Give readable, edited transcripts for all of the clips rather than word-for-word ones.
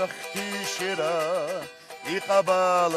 اختی شرا إقبال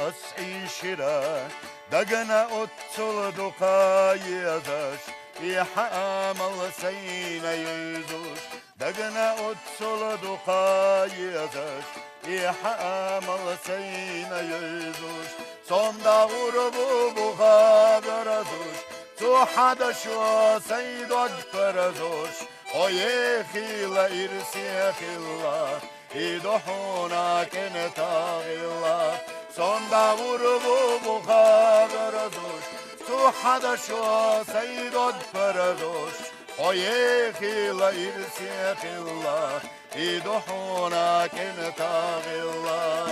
أسعي شرا دقنا أتصل دقاي أزاش يحامل سينا يزوش دقنا أتصل دقاي أزاش يحامل سينا يزوش sonda غربو بخابر أزوش تو حدشوا سيدك فرزوش ويخيل إرسي خلا إدحونا كنتا غلا sonda غربو بخابر أزوش تو حدشوا سيدك فرزوش ويخيل إرسي خلا إدحونا كنتا غلا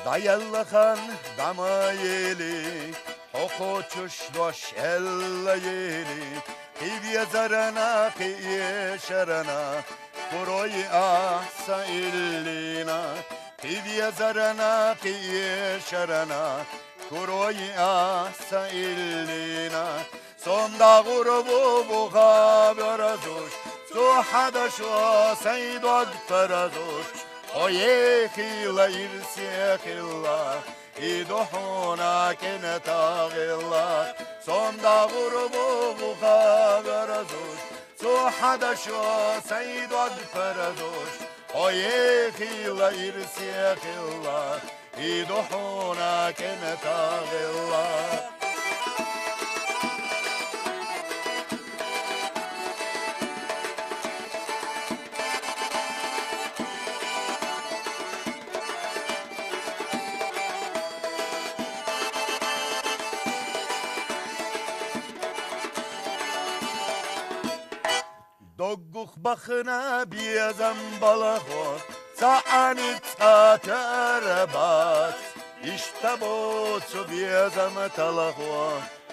Dayalıkan damayeli, hokoçuş doş ellayeli, Hivye zarana, hiye şarana, kuroy ahsa illina, Hivye zarana, hiye şarana, kuroy ahsa illina, sonda grubu bu haberazuş, tu hadaşo seydod perazuş, ويخيل يرسيخ الله يدحونا كنتا غلا صندا غربو بخابر زوش سو حدشو سيد فرزوش ويخيل يرسيخ الله يدحونا كنتا غلا Dogguk bakına biyazam balako Sa'anit atarabat İşte bu biyazam talako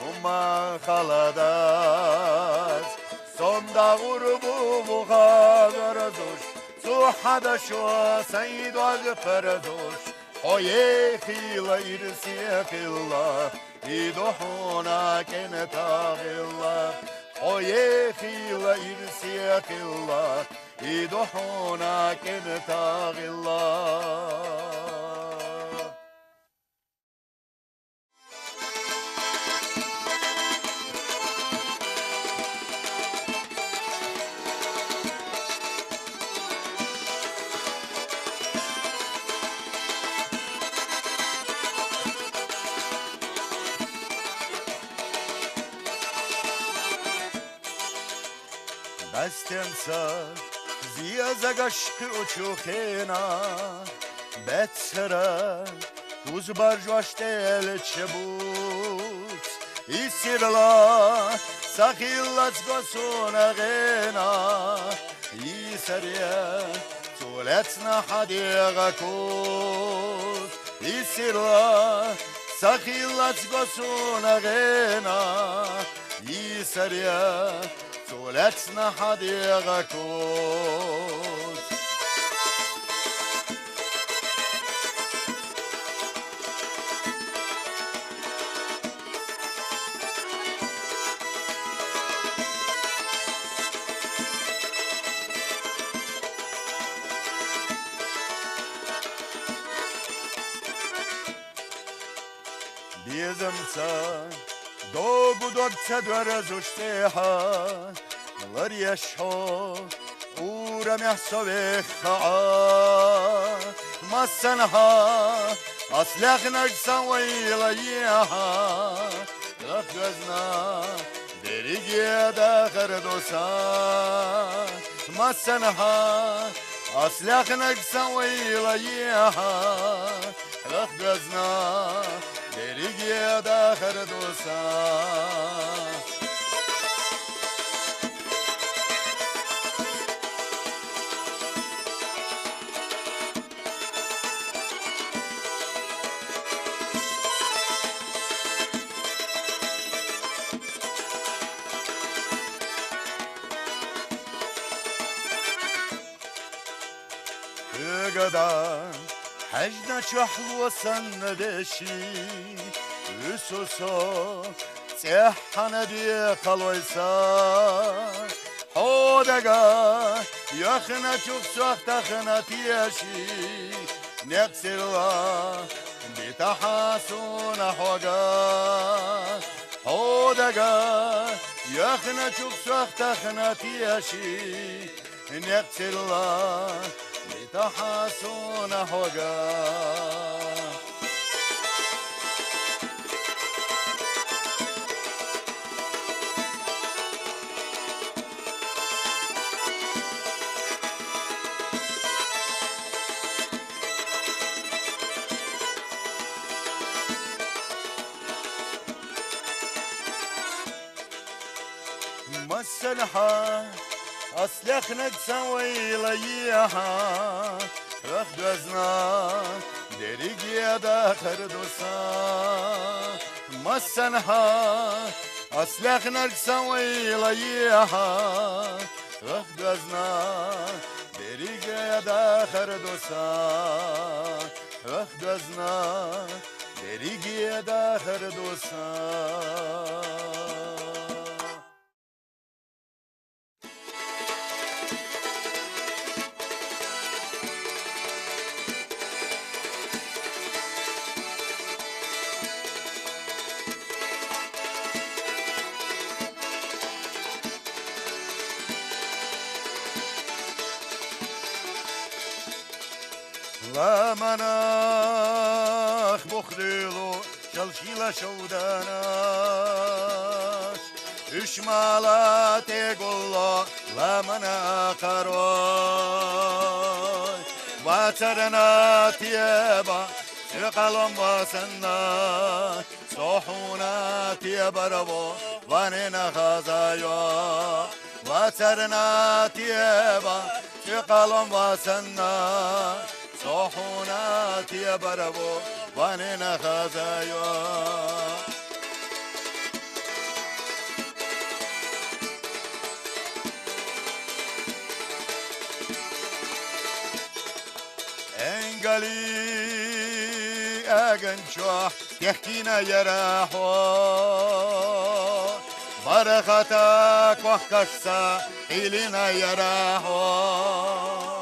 Uma khaladas Sonda grubu bukhagarazuş Su hadashu sayid agfarazuş Oye khila irsiya khila Iduhuna keneta khila Oye khila irsiya khila Iduhuna keneta khila Bastensa zia zagashki uchukhena betsera kuz barjwashtel chebut isirla sakhilats gosuna gena isariya tuletsna hadiga kut isirla sakhilats gosuna gena isariya ولتنا حديقة كوز بيزمسا دو بودک تدور زشته ها لریش ها اورم یحسب خا مسنها اصلخ نجسا ویلیها رفزنا دریگی داخر دوسا مسنها اصلخ نجسا ویلیها رفزنا دریگی داخر دوسا قدر حجنا شحل وصلنا دشي وسوسو تحنا دي قلويسا حودقا يخنا شوف سوخ تخنا تيشي نقصر الله بتحاسون حوقا حودقا يخنا شوف سوخ تخنا تيشي نقصر الله بتحاسون حوقا مسلحة أصلخ نتسوي ليها رخدزنا دريقيا داخر دوسا مسنها أصلخ نتسوي ليها رخدزنا دريقيا داخر دوسا رخدزنا دريقيا داخر دوسا لا مناخ بخدلو شلشيلا شوداناش اشمالات قلو لا مناخ روي واترنا تيبا سقلم واسنا صحونا تيبربو واننا خزايو واترنا تيبا سقلم واسنا صحونات يا بربو واننا خزايا انقلي اغنشوح يحكينا يراحو برختك وحكسا إلينا يراحو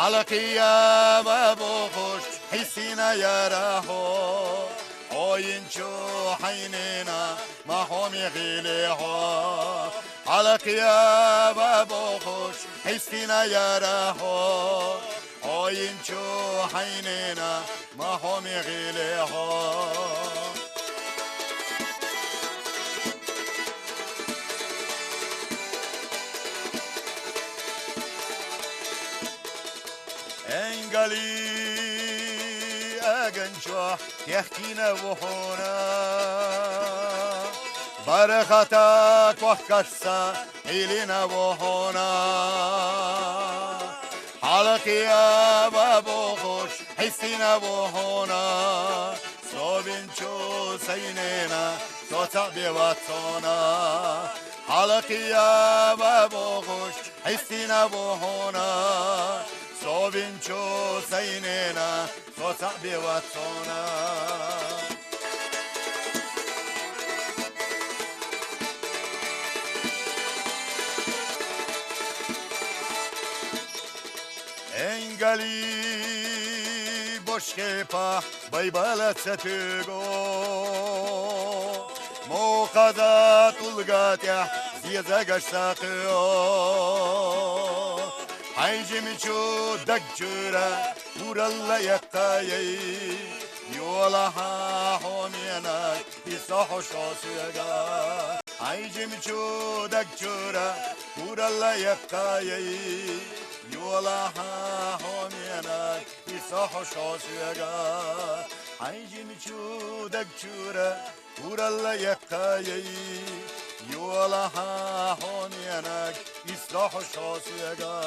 حلقيا بابو خوش حسينا يا راحو اوينشو حينينا ما حومي غيليحو حلقيا بابو خوش حسينا يا راحو اوينشو حينينا ما حومي غيليحو انقلي اغنشوح يحكينا وحونا برختك وحكسا إلينا وحونا حلقي يا بابو خوش حسينا وحونا صوبنشو سينينا صوتا بيواتونا حلقي يا بابو خوش حسينا وحونا صوبنشو سينينا صوتا بيواتونا انقلي بوشكي باح بيبالت ستيغو موقظات القاتح زيزق الساقيو حيجي مشو دجورة ورلا يقايي يولها حومينا يصحو شاسيغا حيجي مشو دجورة ورلا يقايي يولها حومينا يصحو شاسيغا حيجي مشو دجورة ورلا يقايي يولها حومينا يصحو شاسيغا